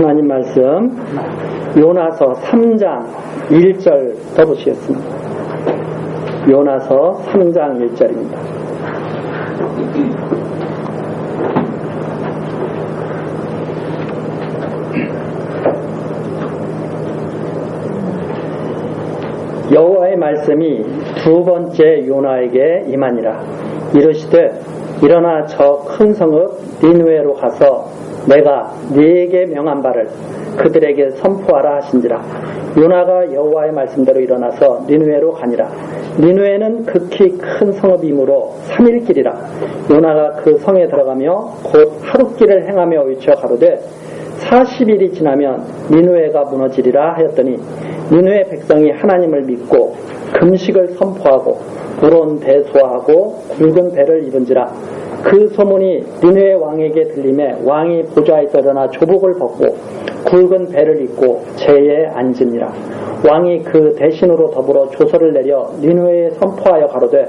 하나님 말씀 요나서 3장 1절 써보시겠습니다. 요나서 3장 1절입니다. 여호와의 말씀이 두 번째 요나에게 임하니라. 이르시되 일어나 저 큰 성읍 니느웨로 가서 내가 네게 명한 바를 그들에게 선포하라 하신지라. 요나가 여호와의 말씀대로 일어나서 니느웨로 가니라. 니느웨는 극히 큰 성읍이므로 3일 길이라. 요나가 그 성에 들어가며 곧 하룻길을 행하며 외쳐 가로되 40일이 지나면 니느웨가 무너지리라 하였더니 니느웨 백성이 하나님을 믿고 금식을 선포하고 불온 배소하고 굵은 배를 입은지라. 그 소문이 니느웨 왕에게 들림에 왕이 보좌에서 일어나 조복을 벗고 굵은 배를 입고 제에 앉으니라. 왕이 그 대신으로 더불어 조서를 내려 니느웨에 선포하여 가로되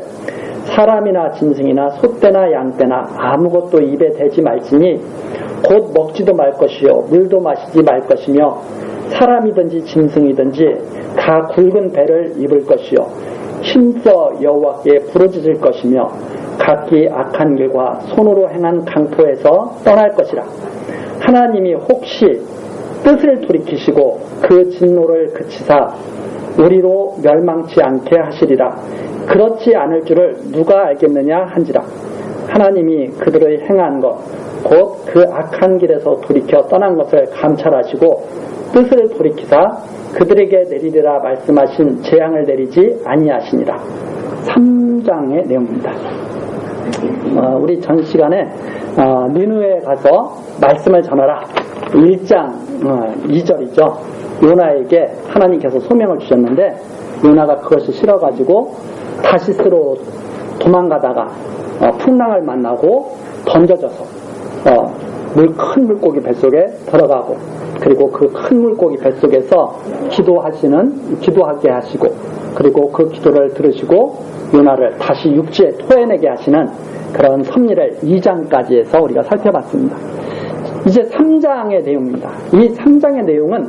사람이나 짐승이나 소떼나 양떼나 아무것도 입에 대지 말지니 곧 먹지도 말 것이요 물도 마시지 말 것이며 사람이든지 짐승이든지 다 굵은 배를 입을 것이요 힘써 여호와께 부르짖을 것이며 각기 악한 길과 손으로 행한 강포에서 떠날 것이라. 하나님이 혹시 뜻을 돌이키시고 그 진노를 그치사 우리로 멸망치 않게 하시리라. 그렇지 않을 줄을 누가 알겠느냐 한지라. 하나님이 그들의 행한 것 곧 그 악한 길에서 돌이켜 떠난 것을 감찰하시고 뜻을 돌이키사 그들에게 내리리라 말씀하신 재앙을 내리지 아니하시니라. 3장의 내용입니다. 우리 전 시간에 니느웨에 가서 말씀을 전하라 1장 2절이죠. 요나에게 하나님께서 소명을 주셨는데 요나가 그것이 싫어가지고 다시스로 도망가다가 풍랑을 만나고 던져져서 큰 물고기 뱃속에 들어가고 그리고 그 큰 물고기 뱃속에서 기도하게 하시고 그리고 그 기도를 들으시고 요나를 다시 육지에 토해내게 하시는 그런 섭리를 2장까지 해서 우리가 살펴봤습니다. 이제 3장의 내용입니다. 이 3장의 내용은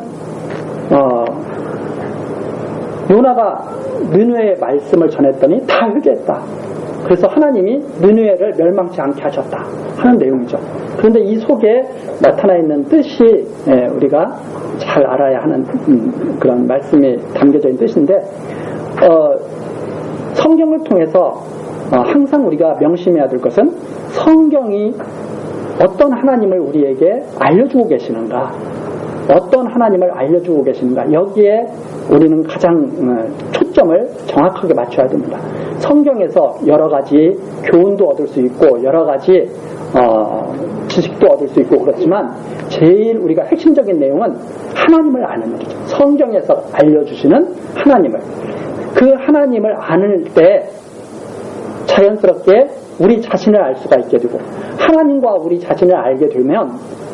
요나가 니느웨의 말씀을 전했더니 다 회개했다. 그래서 하나님이 니느웨를 멸망치 않게 하셨다 하는 내용이죠. 그런데 이 속에 나타나 있는 뜻이 우리가 잘 알아야 하는 그런 말씀이 담겨져 있는 뜻인데 성경을 통해서 항상 우리가 명심해야 될 것은 성경이 어떤 하나님을 우리에게 알려주고 계시는가, 어떤 하나님을 알려주고 계시는가, 여기에 우리는 가장 초점을 정확하게 맞춰야 됩니다. 성경에서 여러 가지 교훈도 얻을 수 있고 여러 가지 지식도 얻을 수 있고 그렇지만 제일 우리가 핵심적인 내용은 하나님을 아는 일이죠. 성경에서 알려주시는 하나님을, 그 하나님을 아는 때 자연스럽게 우리 자신을 알 수가 있게 되고 하나님과 우리 자신을 알게 되면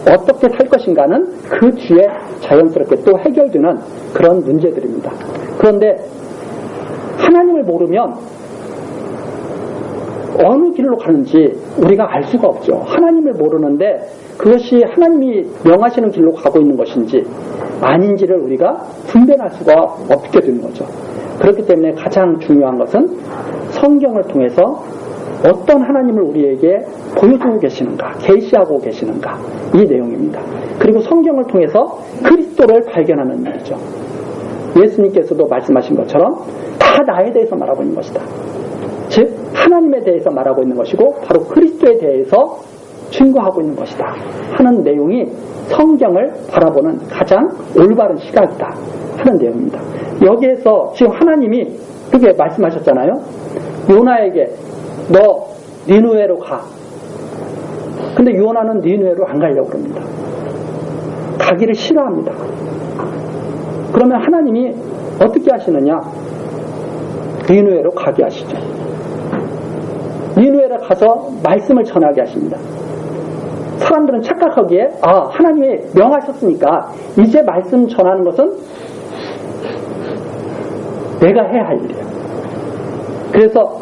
어떻게 살 것인가는 그 뒤에 자연스럽게 또 해결되는 그런 문제들입니다. 그런데 하나님을 모르면 어느 길로 가는지 우리가 알 수가 없죠. 하나님을 모르는데 그것이 하나님이 명하시는 길로 가고 있는 것인지 아닌지를 우리가 분별할 수가 없게 되는 거죠. 그렇기 때문에 가장 중요한 것은 성경을 통해서 어떤 하나님을 우리에게 보여주고 계시는가, 계시하고 계시는가, 이 내용입니다. 그리고 성경을 통해서 그리스도를 발견하는 일이죠. 예수님께서도 말씀하신 것처럼 다 나에 대해서 말하고 있는 것이다. 즉 하나님에 대해서 말하고 있는 것이고 바로 그리스도에 대해서 증거하고 있는 것이다 하는 내용이 성경을 바라보는 가장 올바른 시각이다 하는 내용입니다. 여기에서 지금 하나님이 그렇게 말씀하셨잖아요. 요나에게 너 니느웨로 가. 근데 요나는 니느웨로 안 가려고 합니다. 가기를 싫어합니다. 그러면 하나님이 어떻게 하시느냐? 니느웨로 가게 하시죠. 니느웨로 가서 말씀을 전하게 하십니다. 사람들은 착각하기에 하나님이 명하셨으니까 이제 말씀 전하는 것은 내가 해야 할 일이야. 그래서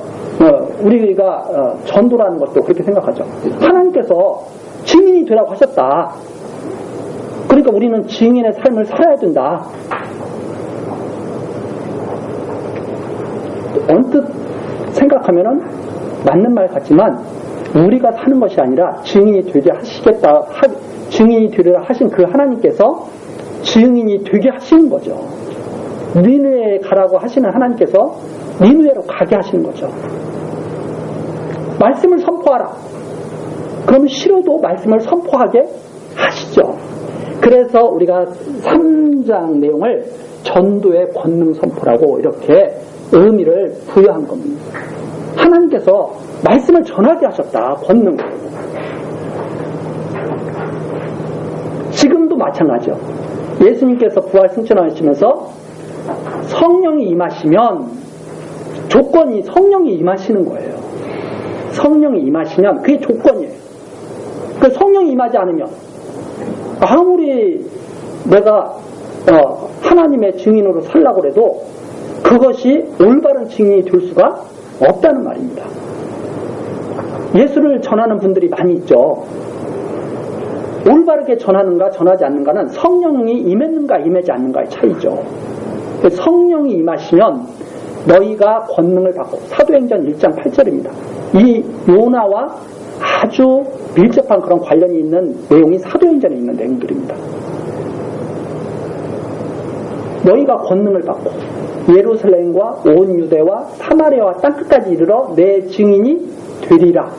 우리가 전도라는 것도 그렇게 생각하죠. 하나님께서 증인이 되라고 하셨다. 그러니까 우리는 증인의 삶을 살아야 된다. 언뜻 생각하면은 맞는 말 같지만 우리가 사는 것이 아니라 증인이 되게 하시겠다, 증인이 되리라 하신 그 하나님께서 증인이 되게 하시는 거죠. 니느웨에 가라고 하시는 하나님께서 니느웨로 가게 하시는 거죠. 말씀을 선포하라. 그러면 싫어도 말씀을 선포하게 하시죠. 그래서 우리가 3장 내용을 전도의 권능 선포라고 이렇게 의미를 부여한 겁니다. 하나님께서 말씀을 전하게 하셨다. 권능. 지금도 마찬가지요. 예수님께서 부활 승천하시면서 성령이 임하시면 조건이 성령이 임하시는 거예요. 성령이 임하시면 그게 조건이에요. 그 성령이 임하지 않으면 아무리 내가 하나님의 증인으로 살라고 해도 그것이 올바른 증인이 될 수가 없다는 말입니다. 예수를 전하는 분들이 많이 있죠. 올바르게 전하는가 전하지 않는가는 성령이 임했는가 임하지 않는가의 차이죠. 성령이 임하시면 너희가 권능을 받고, 사도행전 1장 8절입니다. 이 요나와 아주 밀접한 그런 관련이 있는 내용이 사도행전에 있는 내용들입니다. 너희가 권능을 받고 예루살렘과 온 유대와 사마리아와 땅끝까지 이르러 내 증인이 되리라.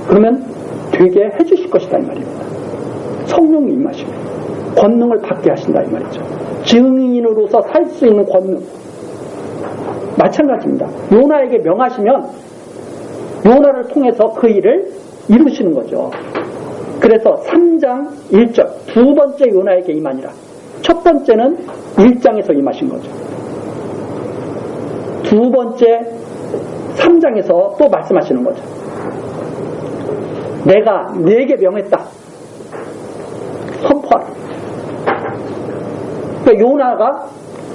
그러면 되게 해주실 것이다 이 말입니다. 성령이 임하시고 권능을 받게 하신다 이 말이죠. 증인으로서 살 수 있는 권능. 마찬가지입니다. 요나에게 명하시면 요나를 통해서 그 일을 이루시는 거죠. 그래서 3장 1절 두 번째 요나에게 임하니라. 첫 번째는 1장에서 임하신 거죠. 두 번째 3장에서 또 말씀하시는 거죠. 내가 네게 명했다. 선포하라. 그러니까 요나가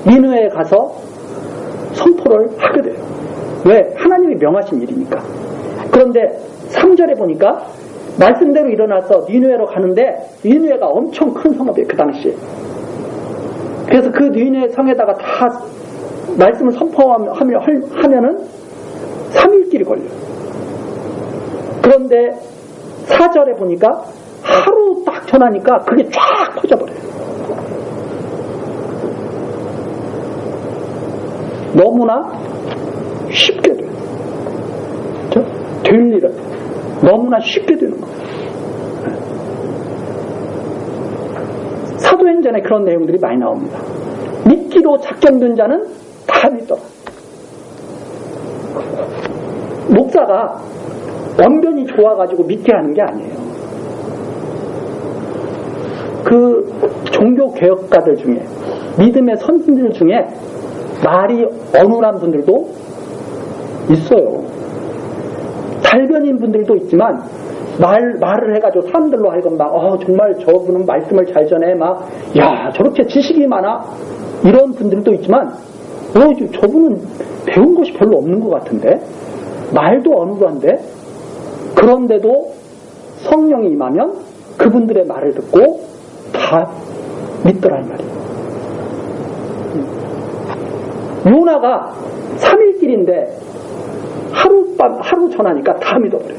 니느웨에 가서 선포를 하게 돼요. 왜? 하나님이 명하신 일이니까. 그런데 3절에 보니까 말씀대로 일어나서 니느웨로 가는데 니느웨가 엄청 큰 성읍이에요. 그 당시에. 그래서 그 니느웨 성에다가 다 말씀을 선포하면은 3일길이 걸려요. 그런데 4절에 보니까 하루 딱 전하니까 그게 쫙 퍼져버려요. 너무나 쉽게 돼요. 될 일은 너무나 쉽게 되는 거예요. 사도행전에 그런 내용들이 많이 나옵니다. 믿기로 작정된 자는 다 믿더라. 목사가 언변이 좋아가지고 믿게 하는 게 아니에요. 그 종교 개혁가들 중에 믿음의 선진들 중에 말이 어눌한 분들도 있어요. 달변인 분들도 있지만 말을 해가지고 사람들로 하여금 막 정말 저분은 말씀을 잘 전해 막 야 저렇게 지식이 많아 이런 분들도 있지만 저분은 배운 것이 별로 없는 것 같은데 말도 어눌한데 그런데도 성령이 임하면 그분들의 말을 듣고 다 믿더라는 말이에요. 요나가 3일길인데 하루 전하니까 다 믿어버려요.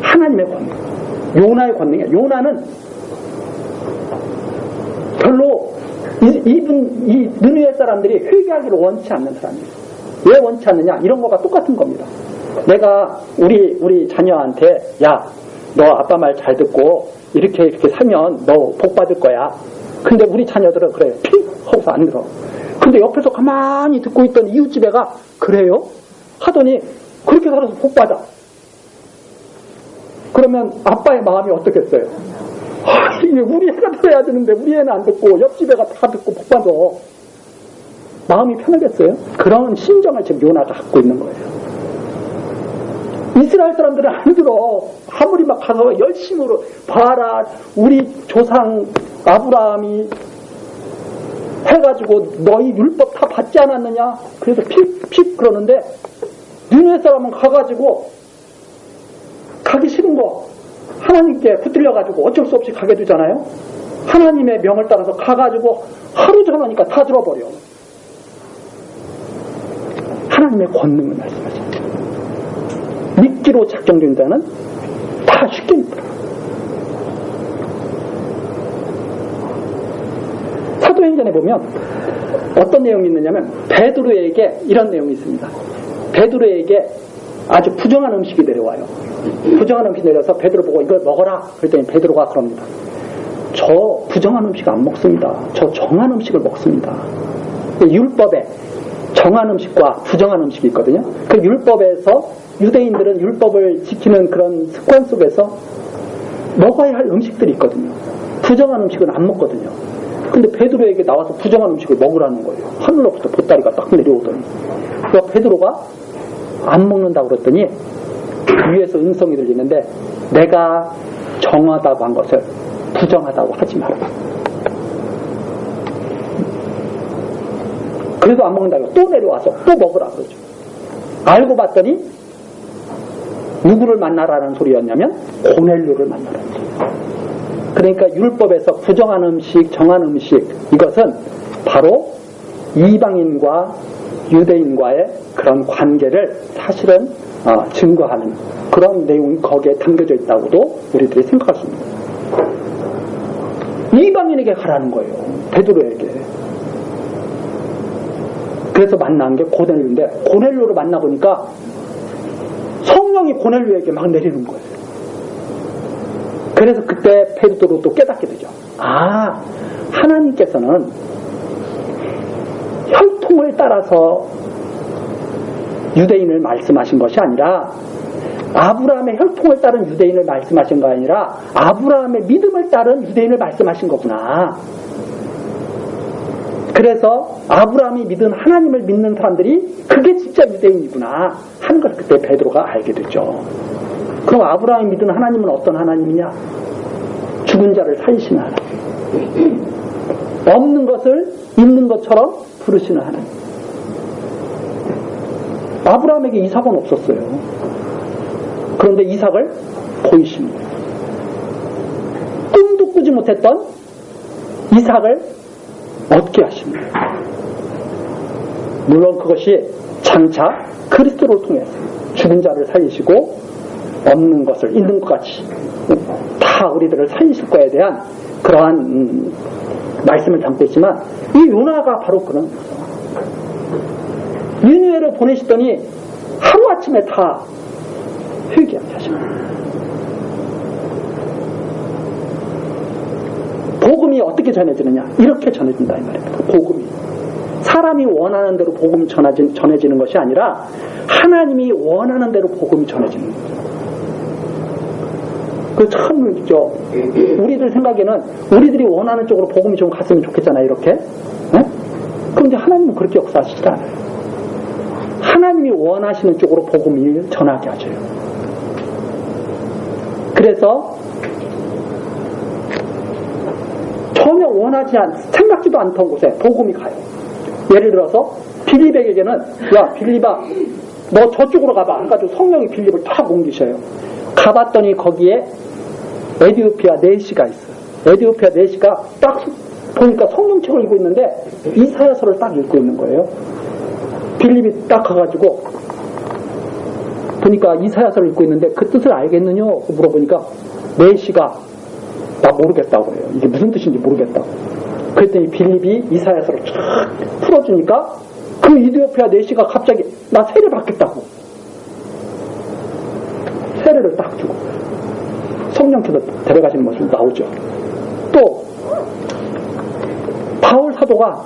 하나님의 권능, 요나의 권능이에요. 요나는 별로 이 느느웨 사람들이 회개하기를 원치 않는 사람이에요. 왜 원치 않느냐? 이런 거가 똑같은 겁니다. 내가 우리 자녀한테 야, 너 아빠 말 잘 듣고 이렇게 살면 너 복 받을 거야. 근데 우리 자녀들은 그래요. 피 하고서 안 들어. 근데 옆에서 가만히 듣고 있던 이웃집애가 그래요? 하더니 그렇게 살아서 복 받아. 그러면 아빠의 마음이 어떻겠어요? 이게 우리 애가 들어야 되는데 우리 애는 안 듣고 옆집 애가 다 듣고 복 받아. 마음이 편하겠어요? 그런 심정을 지금 요나가 갖고 있는 거예요. 이스라엘 사람들은 안 들어. 아무리 막 가서 열심으로 봐라. 우리 조상 아브라함이 해가지고 너희 율법 다 받지 않았느냐? 그래서 픽 그러는데 니느웨 사람은 가가지고 가기 싫은 거 하나님께 붙들려가지고 어쩔 수 없이 가게 되잖아요. 하나님의 명을 따라서 가가지고 하루 전하니까 다 들어버려. 하나님의 권능을 말씀하십니다. 믿기로 작정된 자는 다 쉽게 믿더라. 사도행전에 보면 어떤 내용이 있느냐면 베드로에게 이런 내용이 있습니다. 베드로에게 아주 부정한 음식이 내려와요. 부정한 음식이 내려서 베드로 보고 이걸 먹어라. 그랬더니 베드로가 그럽니다. 저 부정한 음식 안 먹습니다. 저 정한 음식을 먹습니다. 율법에 정한 음식과 부정한 음식이 있거든요. 그 율법에서 유대인들은 율법을 지키는 그런 습관 속에서 먹어야 할 음식들이 있거든요. 부정한 음식은 안 먹거든요. 근데 베드로에게 나와서 부정한 음식을 먹으라는 거예요. 하늘로부터 보따리가 딱 내려오더니. 그래서 베드로가 안 먹는다고 그랬더니 위에서 음성이 들리는데 내가 정하다고 한 것을 부정하다고 하지 마라. 그래도 안 먹는다고 또 내려와서 또 먹으라 그러죠. 알고 봤더니 누구를 만나라는 소리였냐면 고넬료를 만나라는 소리. 그러니까 율법에서 부정한 음식, 정한 음식 이것은 바로 이방인과 유대인과의 그런 관계를 사실은 증거하는 그런 내용이 거기에 담겨져 있다고도 우리들이 생각할 수 있습니다. 이방인에게 가라는 거예요. 베드로에게. 그래서 만난 게 고넬료인데 고넬료를 만나보니까 성령이 고넬료에게 막 내리는 거예요. 그래서 그때 베드로도 또 깨닫게 되죠. 아, 하나님께서는 혈통을 따라서 유대인을 말씀하신 것이 아니라 아브라함의 혈통을 따른 유대인을 말씀하신 거 아니라 아브라함의 믿음을 따른 유대인을 말씀하신 거구나. 그래서 아브라함이 믿은 하나님을 믿는 사람들이 그게 진짜 유대인이구나 하는 걸 그때 베드로가 알게 되죠. 그럼 아브라함이 믿은 하나님은 어떤 하나님이냐? 죽은 자를 살리시는 하나님. 없는 것을 있는 것처럼 부르시는 하나님. 아브라함에게 이삭은 없었어요. 그런데 이삭을 보이십니다. 꿈도 꾸지 못했던 이삭을 얻게 하십니다. 물론 그것이 장차 그리스도를 통해서 죽은 자를 살리시고 없는 것을 있는 것 같이 다 우리들을 살리실 거에 대한 그러한 말씀을 담고 있지만 이 요나가 바로 그런 니느웨를 보내시더니 하루아침에 다 회개하게 하십니다. 복음이 어떻게 전해지느냐? 이렇게 전해진다 이 말입니다. 복음이 사람이 원하는 대로 복음이 전해지는 것이 아니라 하나님이 원하는 대로 복음이 전해지는 거죠. 그 참 우리들 생각에는 우리들이 원하는 쪽으로 복음이 좀 갔으면 좋겠잖아요. 이렇게. 그런데 하나님은 그렇게 역사하시지 않아요. 하나님이 원하시는 쪽으로 복음이 전하게 하셔요. 그래서 전혀 원하지 생각지도 않던 곳에 복음이 가요. 예를 들어서 빌립에게는 야 빌립아 너 저쪽으로 가봐. 그래가지고 성령이 빌립을 탁 옮기셔요. 가봤더니 거기에 에디오피아 내시가 있어요. 에디오피아 내시가 딱 보니까 성경책을 읽고 있는데 이사야서를 딱 읽고 있는 거예요. 빌립이 딱 가가지고 보니까 이사야서를 읽고 있는데 그 뜻을 알겠느냐 물어보니까 내시가 나 모르겠다고 해요. 이게 무슨 뜻인지 모르겠다고. 그랬더니 빌립이 이사야서를 쫙 풀어주니까 그 이디오피아 내시가 갑자기 나 세례 받겠다고 세례를 딱 주고 성령께서 데려가시는 모습이 나오죠. 또 바울 사도가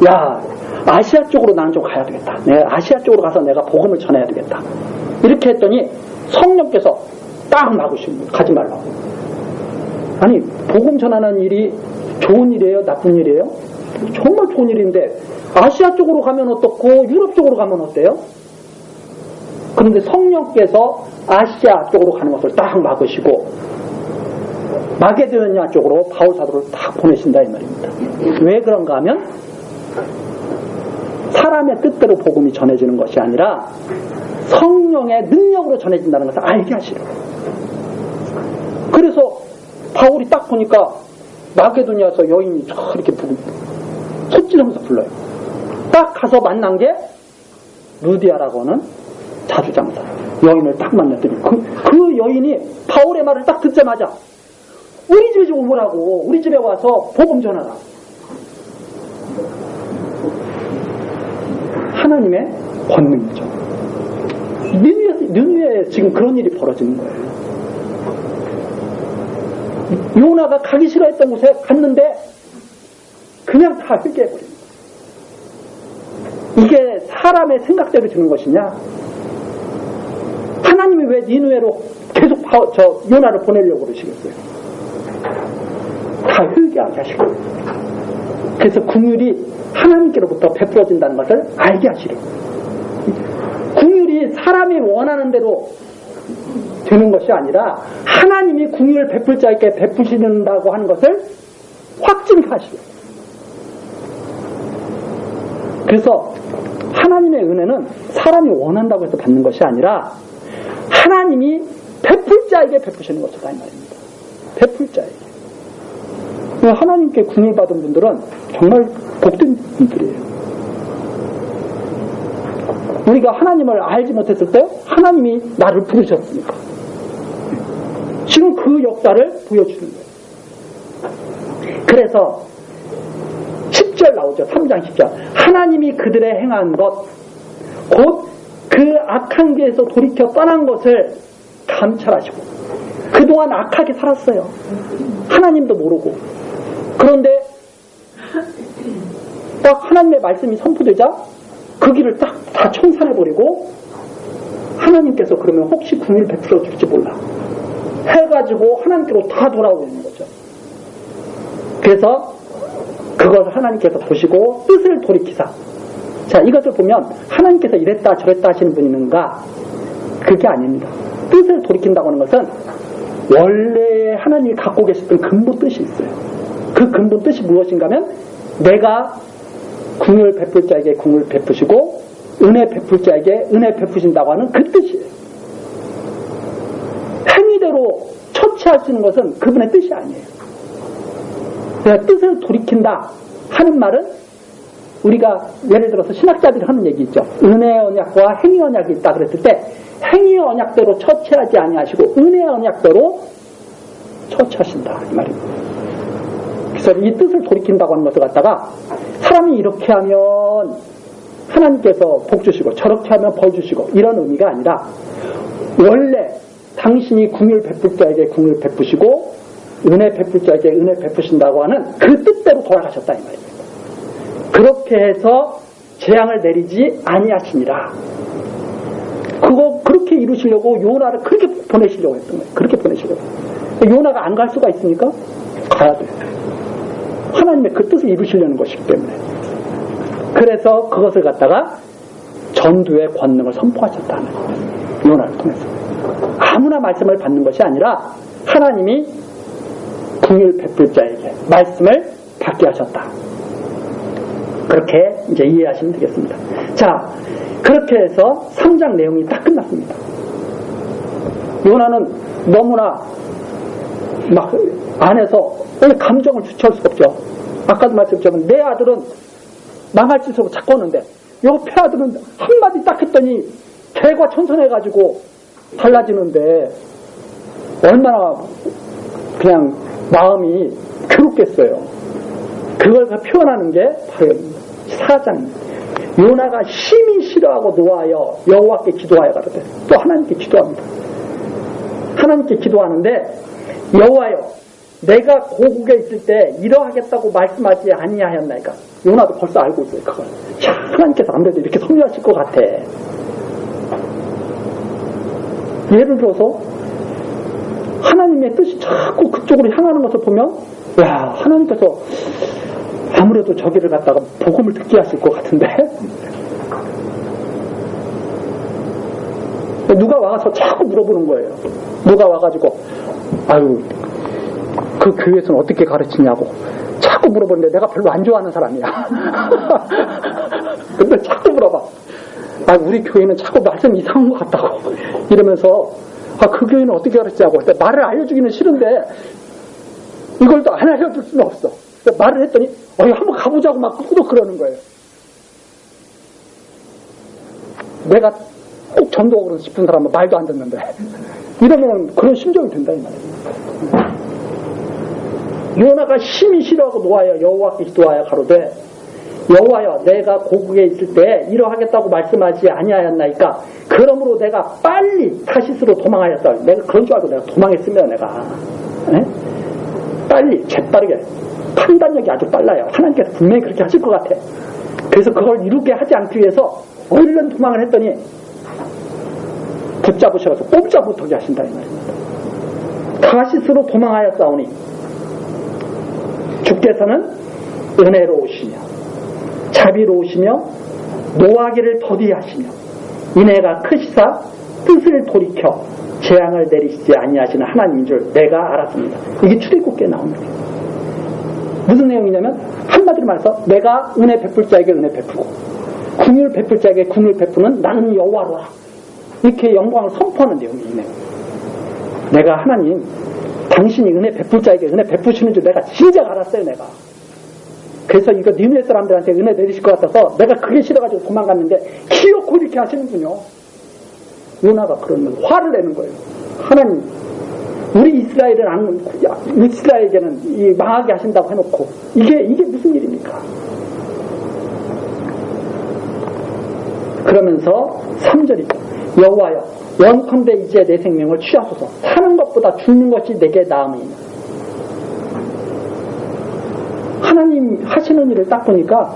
야 아시아 쪽으로 나는 좀 가야 되겠다. 내가 아시아 쪽으로 가서 내가 복음을 전해야 되겠다. 이렇게 했더니 성령께서 딱 막으시는 거예요. 가지 말라고. 아니 복음 전하는 일이 좋은 일이에요? 나쁜 일이에요? 정말 좋은 일인데 아시아 쪽으로 가면 어떻고 유럽 쪽으로 가면 어때요? 그런데 성령께서 아시아 쪽으로 가는 것을 딱 막으시고 마게도냐 쪽으로 바울 사도를 딱 보내신다 이 말입니다. 왜 그런가 하면 사람의 뜻대로 복음이 전해지는 것이 아니라 성령의 능력으로 전해진다는 것을 알게 하시려고. 그래서 바울이 딱 보니까 마게도니아에서 여인이 이렇게 부릅니다. 소찌르면서 불러요. 딱 가서 만난 게 루디아라고 하는 자주장사 여인을 딱 만났더니 그 여인이 바울의 말을 딱 듣자마자 우리 집에 좀 오라고, 우리 집에 와서 복음 전하라. 하나님의 권능이죠. 니느웨에 지금 그런 일이 벌어지는 거예요. 요나가 가기 싫어했던 곳에 갔는데 그냥 다 회개해버립니다. 이게 사람의 생각대로 주는 것이냐? 하나님이 왜 니느웨로 계속 요나를 보내려고 그러시겠어요? 다 회개하게 하시고, 그래서 긍휼이 하나님께로부터 베풀어진다는 것을 알게 하시려. 긍휼이 사람이 원하는 대로 되는 것이 아니라 하나님이 긍휼을 베풀 자에게 베푸신다고 하는 것을 확증하시려. 그래서 하나님의 은혜는 사람이 원한다고 해서 받는 것이 아니라 하나님이 베풀 자에게 베푸시는 것이다 이 말입니다. 베풀 자에게. 하나님께 긍휼 받은 분들은 정말 복된 분들이에요. 우리가 하나님을 알지 못했을 때 하나님이 나를 부르셨으니까 지금 그 역사를 보여주는 거예요. 그래서 10절 나오죠. 3장 10절. 하나님이 그들의 행한 것, 곧 그 악한 길에서 돌이켜 떠난 것을 감찰하시고, 그동안 악하게 살았어요. 하나님도 모르고. 그런데 딱 하나님의 말씀이 선포되자 그 길을 딱 다 청산해버리고, 하나님께서 그러면 혹시 긍휼 베풀어 줄지 몰라 해가지고 하나님께로 다 돌아오는 거죠. 그래서 그것을 하나님께서 보시고 뜻을 돌이키사. 자, 이것을 보면 하나님께서 이랬다 저랬다 하시는 분이 있는가? 그게 아닙니다. 뜻을 돌이킨다고 하는 것은 원래 하나님이 갖고 계셨던 근본 뜻이 있어요. 그 근본 뜻이 무엇인가 하면 내가 긍휼 베풀 자에게 긍휼 베푸시고 은혜 베풀 자에게 은혜 베푸신다고 하는 그 뜻이에요. 행위대로 처치하시는 것은 그분의 뜻이 아니에요. 그러니까 뜻을 돌이킨다 하는 말은 우리가 예를 들어서 신학자들이 하는 얘기 있죠. 은혜의 언약과 행위의 언약이 있다 그랬을 때 행위의 언약대로 처치하지 아니하시고 은혜의 언약대로 처치하신다 이 말입니다. 그래서 이 뜻을 돌이킨다고 하는 것을 갖다가 사람이 이렇게 하면 하나님께서 복 주시고 저렇게 하면 벌 주시고 이런 의미가 아니라 원래 당신이 긍휼 베풀 자에게 긍휼 베푸시고 은혜 베풀 자에게 은혜 베푸신다고 하는 그 뜻대로 돌아가셨다 이 말입니다. 그렇게 해서 재앙을 내리지 아니하시니라. 그렇게 이루시려고 요나를 그렇게 보내시려고 했던 거예요. 그렇게 보내시려고. 요나가 안 갈 수가 있습니까? 가야 돼요. 하나님의 그 뜻을 이루시려는 것이기 때문에. 그래서 그것을 갖다가 전도의 권능을 선포하셨다는 거예요. 요나를 통해서. 아무나 말씀을 받는 것이 아니라 하나님이 긍휼 베풀 자에게 말씀을 받게 하셨다. 그렇게 이제 이해하시면 되겠습니다. 자, 그렇게 해서 3장 내용이 딱 끝났습니다. 요나는 너무나 막 안에서 감정을 주체할 수가 없죠. 아까도 말씀드렸지만 내 아들은 망할 짓으로 자꾸 오는데 옆에 아들은 한마디 딱 했더니 개가 천선해가지고 달라지는데 얼마나 그냥 마음이 괴롭겠어요. 그걸 표현하는 게 바로 4장. 요나가 심히 싫어하고 노하여 여호와께 기도하여 가로되. 또 하나님께 기도합니다. 하나님께 기도하는데 여호와여 내가 고국에 있을 때 이러하겠다고 말씀하지 아니하였나이까. 요나도 벌써 알고 있어요. 그걸. 자, 하나님께서 아무래도 이렇게 섭리하실 것 같아. 예를 들어서 하나님의 뜻이 자꾸 그쪽으로 향하는 것을 보면 야, 하나님께서 아무래도 저기를 갖다가 복음을 듣게 하실 것 같은데 누가 와서 자꾸 물어보는 거예요. 누가 와가지고 아유 그 교회에서는 어떻게 가르치냐고 자꾸 물어보는데 내가 별로 안 좋아하는 사람이야. 근데 자꾸 물어봐. 아, 우리 교회는 자꾸 말씀 이상한 것 같다고 이러면서 그 교회는 어떻게 가르치자고. 말을 알려주기는 싫은데 이걸 또 안 알려줄 수는 없어. 말을 했더니 한번 가보자고 막 꾹꾹 그러는 거예요. 내가 꼭 전도하고 싶은 사람은 말도 안 듣는데 이러면 그런 심정이 든다 이 말이에요. 요나가 심히 싫어하고 노하여 여호와께 기도하여 가로되 여호와여 내가 고국에 있을 때 이러하겠다고 말씀하지 아니하였나이까 그러므로 내가 빨리 타시스로 도망하였다. 내가 그런 줄 알고 내가 도망했으면 내가 빨리 재빠르게 판단력이 아주 빨라요. 하나님께서 분명히 그렇게 하실 것 같아. 그래서 그걸 이루게 하지 않기 위해서 얼른 도망을 했더니 붙잡으셔서 꼼짝 못하게 하신다 이 말입니다. 타시스로 도망하였사오니 주께서는 은혜로우시며 자비로우시며 노하기를 더디하시며 인애가 크시사 뜻을 돌이켜 재앙을 내리시지 아니하시는 하나님인 줄 내가 알았습니다. 이게 출애굽기에 나옵니다. 무슨 내용이냐면 한마디로 말해서 내가 은혜 베풀 자에게 은혜 베푸고 긍휼 베풀 자에게 긍휼 베푸는 나는 여호와로라. 이렇게 영광을 선포하는 내용이네요. 내가 하나님 당신이 은혜 베풀 자에게 은혜 베푸시는 줄 내가 진작 알았어요. 내가. 그래서 이거 니네 사람들한테 은혜 내리실 것 같아서 내가 그게 싫어가지고 도망갔는데 기어코 이렇게 하시는군요. 요나가 그러면 화를 내는 거예요. 하나님 우리 이스라엘에게는 이 망하게 하신다고 해놓고 이게 무슨 일입니까? 그러면서 3절이죠. 여호와여 원컨대 이제 내 생명을 취하소서. 사는 것보다 죽는 것이 내게 나음이니. 하나님 하시는 일을 딱 보니까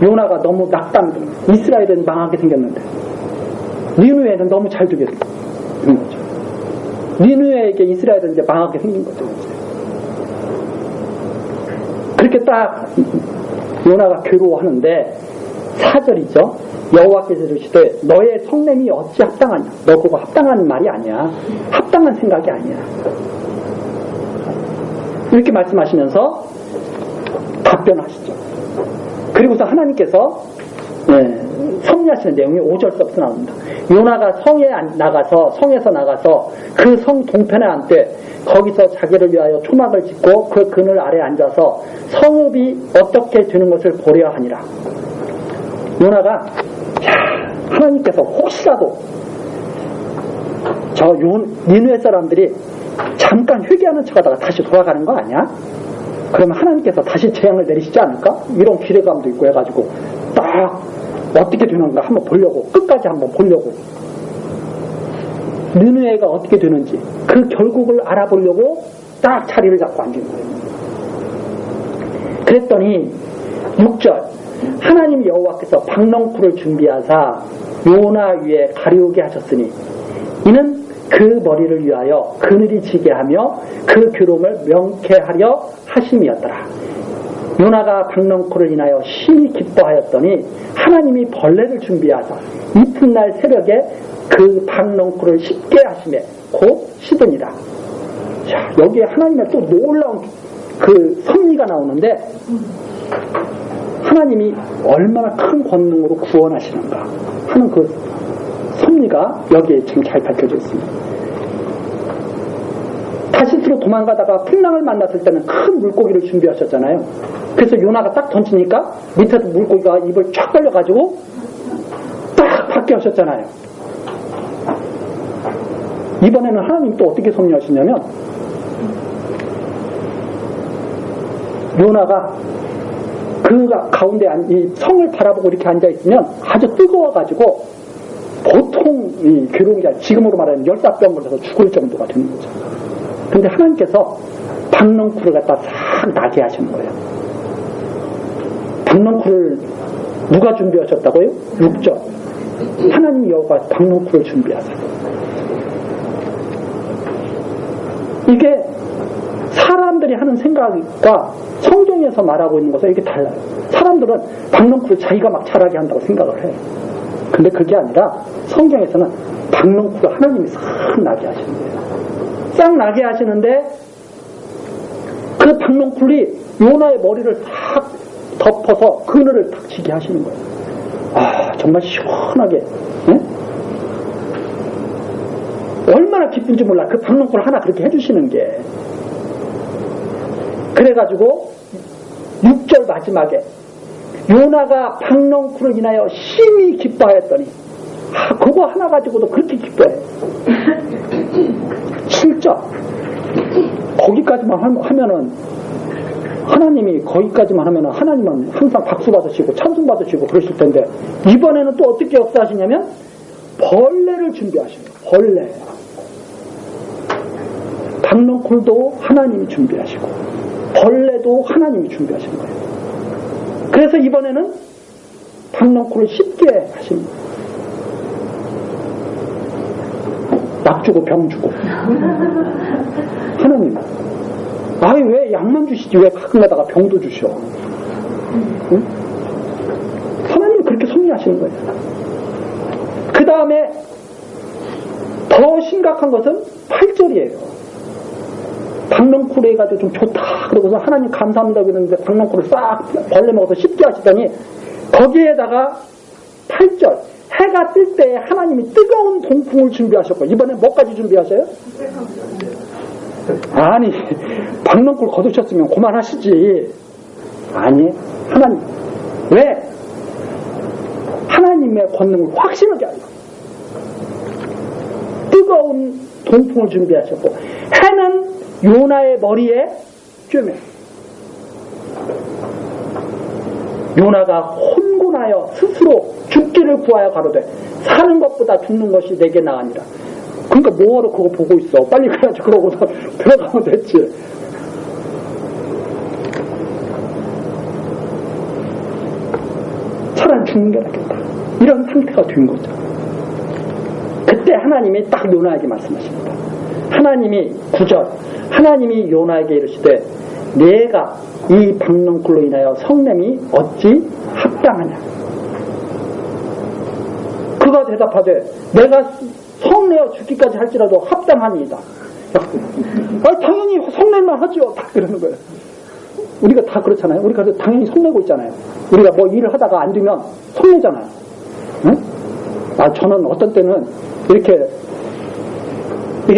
요나가 너무 낙담. 이스라엘은 망하게 생겼는데 니누에는 너무 잘 되게 된 거죠. 니누에게 이스라엘은 이제 망하게 생긴 거죠. 그렇게 딱 요나가 괴로워하는데 4절이죠. 여호와께서 이르시되 너의 성냄이 어찌 합당하냐. 너 그거 합당한 말이 아니야. 합당한 생각이 아니야. 이렇게 말씀하시면서 답변하시죠. 그리고서 하나님께서 섭리하시는 내용이 5절서부터 나옵니다. 요나가 성에서 나가서 그 성 동편에 앉되 거기서 자기를 위하여 초막을 짓고 그 그늘 아래 앉아서 성읍이 어떻게 되는 것을 보려 하니라. 요나가 하나님께서 혹시라도 저 니느웨 사람들이 잠깐 회개하는 척하다가 다시 돌아가는 거 아니야? 그러면 하나님께서 다시 재앙을 내리시지 않을까? 이런 기대감도 있고 해가지고 딱 어떻게 되는가 한번 보려고 끝까지 한번 보려고 니느웨가 어떻게 되는지 그 결국을 알아보려고 딱 자리를 잡고 앉은 거예요. 그랬더니 6절 하나님 여호와께서 박넝쿨을 준비하사 요나 위에 가리우게 하셨으니 이는 그 머리를 위하여 그늘이 지게 하며 그 괴로움을 명쾌하려 하심이었더라. 요나가 박넝쿨을 인하여 심히 기뻐하였더니 하나님이 벌레를 준비하사 이튿날 새벽에 그 박넝쿨을 씹게 하심에 곧 씹으니라. 자, 여기에 하나님의 또 놀라운 그 섭리가 나오는데 하나님이 얼마나 큰 권능으로 구원하시는가 하는 그 섭리가 여기에 지금 잘 밝혀져 있습니다. 다시스로 도망가다가 풍랑을 만났을 때는 큰 물고기를 준비하셨잖아요. 그래서 요나가 딱 던지니까 밑에서 물고기가 입을 쫙 벌려가지고 딱 밖에 하셨잖아요. 이번에는 하나님 또 어떻게 섭리하시냐면 요나가 그 가운데 이 성을 바라보고 이렇게 앉아있으면 아주 뜨거워가지고 보통 이 괴로운 게 아니라 지금으로 말하면 열사병 걸려서 죽을 정도가 되는 거죠. 근데 하나님께서 박넝쿨을 갖다 싹 나게 하시는 거예요. 박넝쿨을 누가 준비하셨다고요? 6절 하나님 여호가 박넝쿨을 준비하세요. 이게 사람들이 하는 생각과 성경에서 말하고 있는 것은 이게 달라요. 사람들은 박넝쿨을 자기가 막 자라게 한다고 생각을 해요. 근데 그게 아니라 성경에서는 박넝쿨을 하나님이 싹 나게 하시는 거예요. 싹 나게 하시는데 그 박넝쿨이 요나의 머리를 싹 덮어서 그늘을 탁 지게 하시는 거예요. 아, 정말 시원하게. 네? 얼마나 기쁜지 몰라. 그 박농쿨 하나 그렇게 해주시는 게. 그래가지고 6절 마지막에 요나가 박농쿨을 인하여 심히 기뻐하였더니 그거 하나 가지고도 그렇게 기뻐해. 7절 거기까지만 하면은 하나님이 거기까지만 하면은 하나님은 항상 박수 받으시고 찬송 받으시고 그러실 텐데 이번에는 또 어떻게 역사하시냐면 벌레를 준비하시는 거예요. 벌레. 박농쿨도 하나님이 준비하시고 벌레도 하나님이 준비하시는 거예요. 그래서 이번에는 박농쿨을 쉽게 하시는 거예요. 약 주고 병 주고. 하나님, 아이 왜 약만 주시지 왜 가끔가다가 병도 주셔? 응? 하나님이 그렇게 섭리하시는 거예요. 그 다음에 더 심각한 것은 8절이에요. 박농쿨에 가지고 좀 좋다 그러고서 하나님 감사합니다 그러는데 박농쿨을 싹 벌레 먹어서 쉽게 하시더니 거기에다가 8절 해가 뜰 때 하나님이 뜨거운 동풍을 준비하셨고 이번에 뭐까지 준비하셔요? 아니 박농쿨 거두셨으면 그만하시지. 아니 하나님 왜? 하나님의 권능을 확신하게 하려 뜨거운 동풍을 준비하셨고 해는 요나의 머리에 쬐매 요나가 혼곤하여 스스로 죽기를 구하여 가로되 사는 것보다 죽는 것이 내게 나으니라. 그러니까 뭐하러 그거 보고 있어. 빨리 가야지. 그러고 들어가면 됐지. 차라리 죽는 게 낫겠다. 이런 상태가 된 거죠. 그때 하나님이 딱 요나에게 말씀하십니다. 하나님이 9절 하나님이 요나에게 이르시되 내가 이 박농쿨로 인하여 성냄이 어찌 합당하냐. 그가 대답하되 내가 성내어 죽기까지 할지라도 합당하니이다. 당연히 성낼만 하죠. 다 그러는 거예요. 우리가 다 그렇잖아요. 우리가 당연히 성내고 있잖아요. 우리가 뭐 일을 하다가 안 되면 성내잖아요. 응? 저는 어떤 때는 이렇게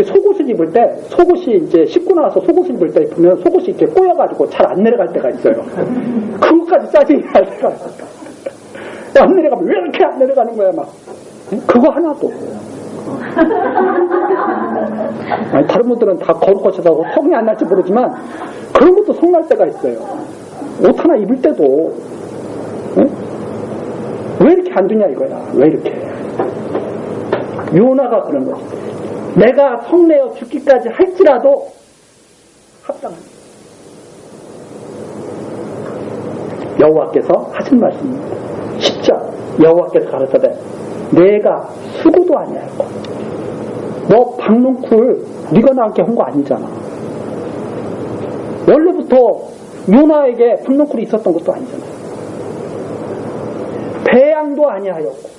속옷을 입을 때 속옷이 이제 씻고 나와서 속옷을 입을 때 보면 속옷이 이렇게 꼬여가지고 잘 안 내려갈 때가 있어요. 그것까지 짜증이 날 때가 있어요. 안 내려가면 왜 이렇게 안 내려가는 거야 막. 그거 하나도. 아니, 다른 분들은 다 거룩하셔서 성이 안 날지 모르지만 그런 것도 성날 때가 있어요. 옷 하나 입을 때도 왜 이렇게 안 되냐 이거야. 왜 이렇게. 요나가 그런 거지. 내가 성내어 죽기까지 할지라도 합당합니다. 여호와께서 하신 말씀입니다. 10절 여호와께서 가르쳐대 내가 수고도 아니하고 너 박농쿨 네가 나한테 한 거 아니잖아. 원래부터 요나에게 박농쿨이 있었던 것도 아니잖아. 배양도 아니하였고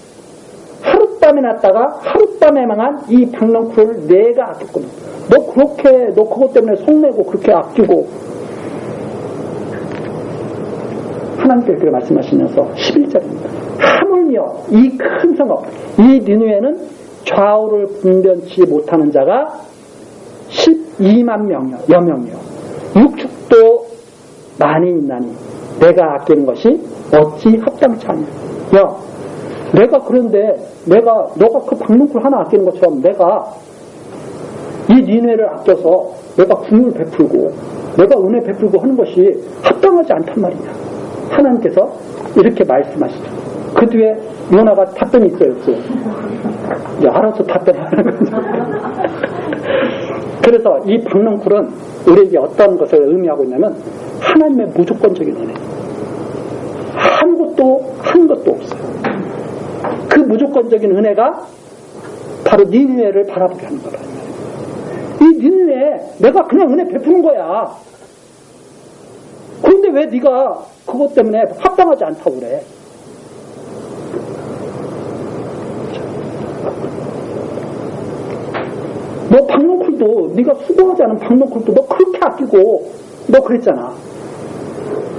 하룻밤에 났다가 하룻밤에 망한 이 박농쿨을 내가 아꼈거든. 너 그것 때문에 성내고 그렇게 아끼고 하나님께서 그렇게 말씀하시면서 11절입니다. 하물며 이 큰 성읍 이 니느웨는 좌우를 분변치 못하는 자가 12만 여명이요 육축도 많이 있나니 내가 아끼는 것이 어찌 합당치 않냐. 야 내가 그런데 너가 그 박농쿨 하나 아끼는 것처럼 내가 이 니느웨를 아껴서 내가 국률 베풀고 내가 은혜 베풀고 하는 것이 합당하지 않단 말이냐. 하나님께서 이렇게 말씀하시죠. 그 뒤에 요나가 답변이 있어요. 이제 알아서 답변하는 거죠. 그래서 이 박농쿨은 우리에게 어떤 것을 의미하고 있냐면 하나님의 무조건적인 은혜. 한 것도 없어요. 그 무조건적인 은혜가 바로 니느웨를 바라보게 하는 거다. 이 니느웨에 내가 그냥 은혜 베푸는 거야. 그런데 왜 네가 그것 때문에 합당하지 않다고 그래? 너 박농쿨도 네가 수고하지 않은 박농쿨도 너 그렇게 아끼고 너 그랬잖아.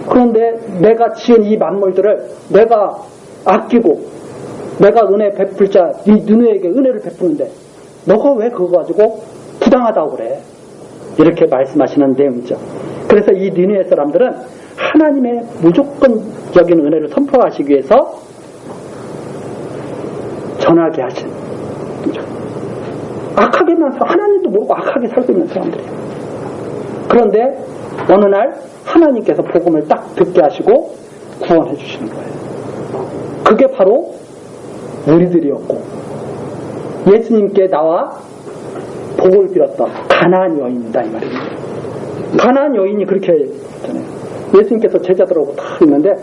그런데 내가 지은 이 만물들을 내가 아끼고 내가 은혜 베풀 자 이 니느웨에게 은혜를 베푸는데 너가 왜 그거 가지고 부당하다고 그래? 이렇게 말씀하시는 내용이죠. 그래서 이 니느웨 사람들은 하나님의 무조건적인 은혜를 선포하시기 위해서 전하게 하신 거죠. 악하게 난 사람, 하나님도 모르고 악하게 살고 있는 사람들이에요. 그런데 어느 날 하나님께서 복음을 딱 듣게 하시고 구원해 주시는 거예요. 그게 바로 우리들이었고, 예수님께 나와 복을 빌었던 가나안 여인이다, 이 말입니다. 가나안 여인이 그렇게 했잖아요. 예수님께서 제자들하고 다 있는데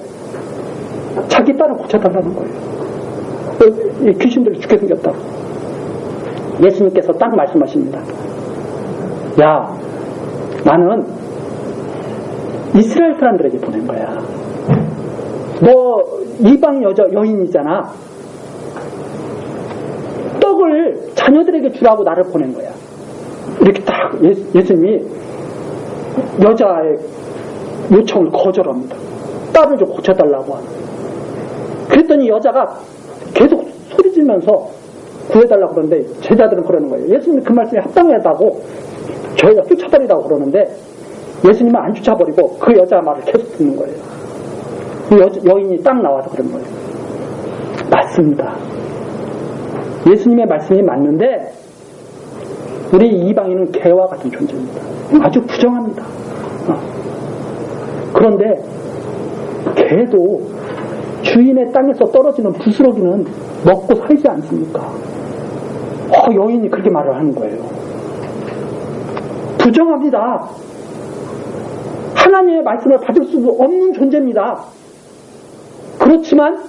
자기 딸을 고쳐달라는 거예요. 이 귀신들이 죽게 생겼다. 예수님께서 딱 말씀하십니다. 야, 나는 이스라엘 사람들에게 보낸 거야. 너 이방 여인이잖아. 떡을 자녀들에게 주라고 나를 보낸 거야. 이렇게 딱 예수님이 여자의 요청을 거절합니다. 딸을 좀 고쳐달라고 하는. 그랬더니 여자가 계속 소리 지르면서 구해달라고 그러는데 제자들은 그러는 거예요. 예수님이 그 말씀에 합당하다고 저희가 쫓아버리라고 그러는데 예수님은 안 쫓아버리고 그 여자 말을 계속 듣는 거예요. 그 여인이 딱 나와서 그런 거예요. 맞습니다. 예수님의 말씀이 맞는데 우리 이방인은 개와 같은 존재입니다. 아주 부정합니다. 그런데 개도 주인의 땅에서 떨어지는 부스러기는 먹고 살지 않습니까? 여인이 그렇게 말을 하는 거예요. 부정합니다. 하나님의 말씀을 받을 수 없는 존재입니다. 그렇지만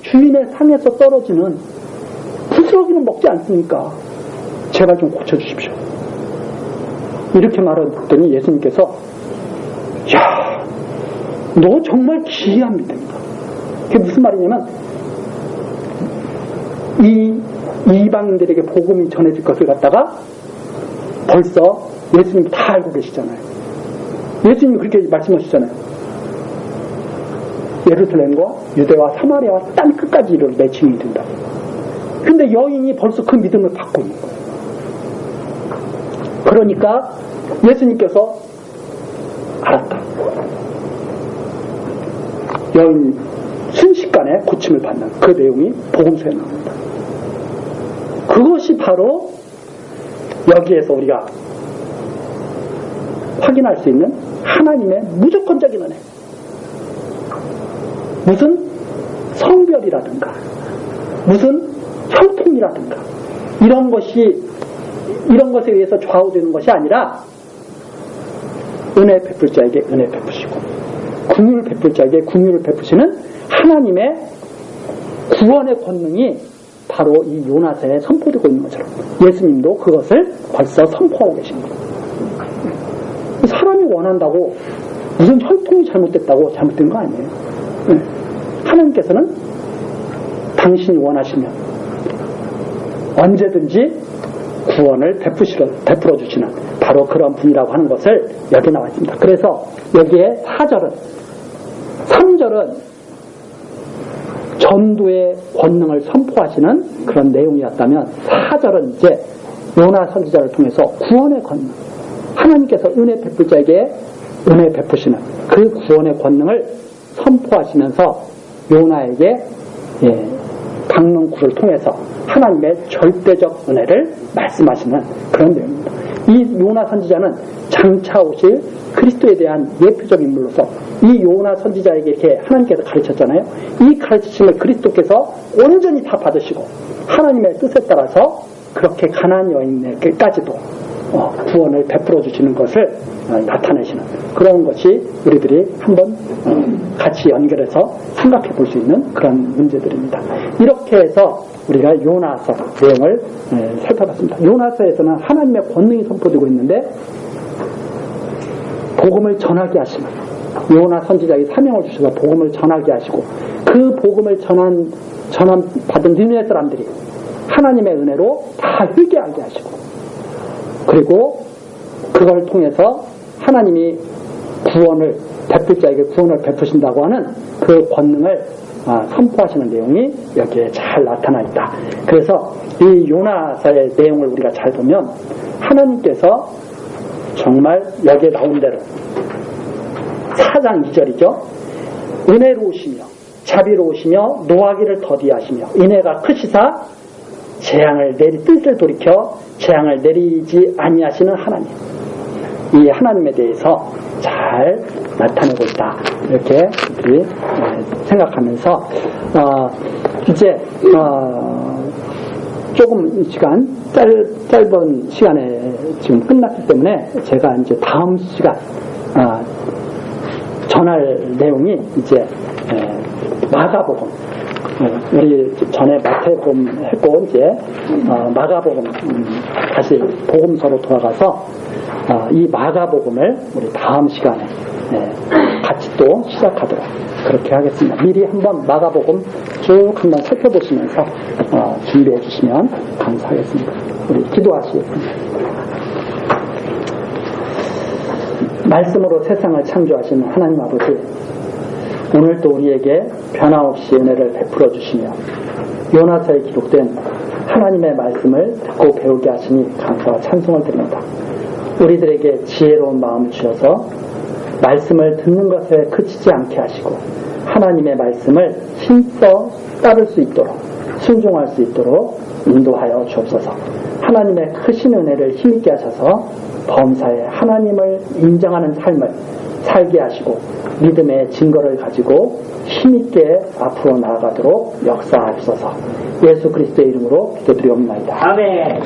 주인의 상에서 떨어지는 부스러기는 먹지 않습니까? 제발 좀 고쳐주십시오. 이렇게 말했더니 예수님께서 야, 너 정말 기이한 믿음이다. 그게 무슨 말이냐면 이 이방인들에게 복음이 전해질 것을 갖다가 벌써 예수님이 다 알고 계시잖아요. 예수님이 그렇게 말씀하시잖아요. 예루살렘과 유대와 사마리아와 땅 끝까지 이르러 내 증인이 된다. 근데 여인이 벌써 그 믿음을 받고 있는 거예요. 그러니까 예수님께서 알았다. 여인 순식간에 고침을 받는 그 내용이 복음서에 나옵니다. 그것이 바로 여기에서 우리가 확인할 수 있는 하나님의 무조건적인 은혜. 무슨 성별이라든가 무슨 혈통이라든가 이런 것에 의해서 좌우되는 것이 아니라 은혜 베풀 자에게 은혜 베푸시고 긍휼을 베풀 자에게 긍휼을 베푸시는 하나님의 구원의 권능이 바로 이 요나서에 선포되고 있는 것처럼 예수님도 그것을 벌써 선포하고 계신 거예요. 사람이 원한다고 무슨 혈통이 잘못됐다고 잘못된 거 아니에요. 하나님께서는 당신이 원하시면 언제든지 구원을 베풀어 주시는 바로 그런 분이라고 하는 것을 여기 나와 있습니다. 그래서 여기에 3절은 전도의 권능을 선포하시는 그런 내용이었다면 4절은 이제 요나 선지자를 통해서 구원의 권능, 하나님께서 은혜 베풀 자에게 은혜 베푸시는 그 구원의 권능을 선포하시면서 요나에게 박능구를 통해서 하나님의 절대적 은혜를 말씀하시는 그런 내용입니다. 이 요나 선지자는 장차 오실 그리스도에 대한 예표적 인물로서 이 요나 선지자에게 이렇게 하나님께서 가르쳤잖아요. 이 가르치심을 그리스도께서 온전히 다 받으시고 하나님의 뜻에 따라서 그렇게 가나안 여인에게까지도 구원을 베풀어 주시는 것을 나타내시는 그런 것이 우리들이 한번 같이 연결해서 생각해 볼 수 있는 그런 문제들입니다. 이렇게 해서 우리가 요나서 내용을 살펴봤습니다. 요나서에서는 하나님의 권능이 선포되고 있는데 복음을 전하게 하시는 요나 선지자에게 사명을 주셔서 복음을 전하게 하시고 그 복음을 받은 니느웨 사람들이 하나님의 은혜로 다 회개하게 하시고 그리고 그걸 통해서 하나님이 구원을 베풀 자에게 구원을 베푸신다고 하는 그 권능을 선포하시는 내용이 여기에 잘 나타나 있다. 그래서 이 요나서의 내용을 우리가 잘 보면 하나님께서 정말 여기에 나온 대로 4장 2절이죠. 은혜로우시며 자비로우시며 노하기를 더디하시며 인애가 크시사 뜻을 돌이켜 재앙을 내리지 아니하시는 하나님. 이 하나님에 대해서 잘 나타내고 있다. 이렇게 우리 생각하면서 이제 조금 시간 짧은 시간에 지금 끝났기 때문에 제가 이제 다음 시간 전할 내용이 이제 마가복음. 우리 전에 마태복음 했고 이제 마가복음 다시 복음서로 돌아가서 이 마가복음을 우리 다음 시간에 같이 또 시작하도록 그렇게 하겠습니다. 미리 한번 마가복음 쭉 한번 살펴보시면서 준비해 주시면 감사하겠습니다. 우리 기도하시겠습니다. 말씀으로 세상을 창조하신 하나님 아버지, 오늘도 우리에게 변함없이 은혜를 베풀어 주시며 요나서에 기록된 하나님의 말씀을 듣고 배우게 하시니 감사와 찬송을 드립니다. 우리들에게 지혜로운 마음을 주셔서 말씀을 듣는 것에 그치지 않게 하시고 하나님의 말씀을 힘써 따를 수 있도록 순종할 수 있도록 인도하여 주옵소서. 하나님의 크신 은혜를 힘있게 하셔서 범사에 하나님을 인정하는 삶을 살게 하시고 믿음의 증거를 가지고 힘있게 앞으로 나아가도록 역사하옵소서. 예수 그리스도의 이름으로 기도드리옵나이다. 아멘.